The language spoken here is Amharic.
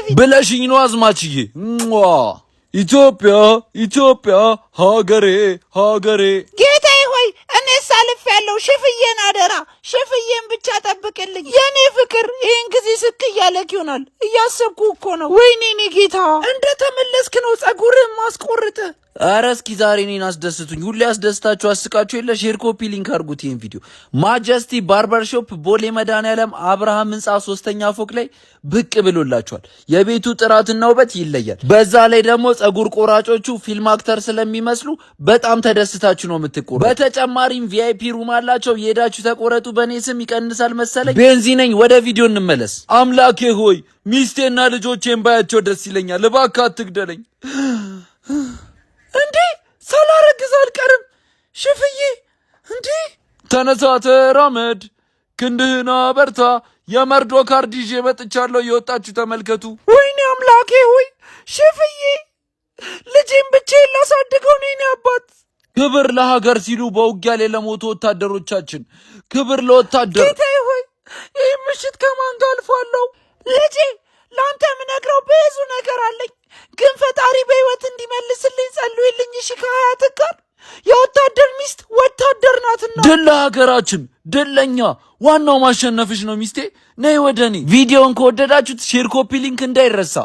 በፊት ብለሽኝ ነው አዝማችዬ። ኢትዮጵያ ኢትዮጵያ ሀገሬ ሀገሬ። ጌታዬ ሆይ እኔ ሳልፍ ያለው ሽፍዬን አደራ፣ ሽፍዬን ብቻ ጠብቅልኝ የኔ ፍቅር። ይህን ጊዜ ስክ እያለክ ይሆናል እያሰብኩ እኮ ነው። ወይኔ እኔ ጌታ እንደ ተመለስክ ነው ጸጉርህን ማስቆርጥ። አረ እስኪ ዛሬ እኔን አስደስቱኝ። ሁሌ አስደስታችሁ አስቃችሁ የለ። ሼር ኮፒ ሊንክ አድርጉት ይሄን ቪዲዮ። ማጀስቲ ባርበር ሾፕ ቦሌ መድኃኒዓለም አብርሃም ህንፃ 3ኛ ፎቅ ላይ ብቅ ብሎላችኋል። የቤቱ ጥራትና ውበት ይለያል። በዛ ላይ ደግሞ ጸጉር ቆራጮቹ ፊልም አክተር ስለሚመስሉ በጣም ተደስታችሁ ነው የምትቆረጡ። በተጨማሪም ቪአይፒ ሩም አላቸው። የሄዳችሁ ተቆረጡ። በእኔ ስም ይቀንሳል መሰለኝ። ቤንዚነኝ። ወደ ቪዲዮ እንመለስ። አምላኬ ሆይ ሚስቴና ልጆቼን ባያቸው ደስ ይለኛል። እባክህ አትግደለኝ። እንዴ ሳላረግዝ አልቀርም ሽፍዬ። እንዴ ተነሳ ተራመድ፣ ክንድህና በርታ። የመርዶ ካርድ ይዤ መጥቻለሁ። የወጣችሁ ተመልከቱ። ወይኔ አምላኬ ሆይ ሽፍዬ ልጄን ብቻዬን ላሳድገው ነው የኔ አባት። ክብር ለሀገር ሲሉ በውጊያ ላይ ለሞቱ ወታደሮቻችን ክብር ለወታደር። ጌታዬ ሆይ ይህ ምሽት ከማን ጋር አልፏለሁ? ልጄ ለአንተ የምነግረው ብዙ ነገር አለኝ፣ ግን ፈጣሪ በህይወት እንዲመልስልኝ ጸልዩልኝ። እሺ ከሀያትህ ጋር የወታደር ሚስት ወታደር ናትና። ድል ለሀገራችን፣ ድል ለኛ። ዋናው ማሸነፍሽ ነው ሚስቴ። ነይ ወደ እኔ። ቪዲዮን ከወደዳችሁት ሼር ኮፒ ሊንክ እንዳይረሳ።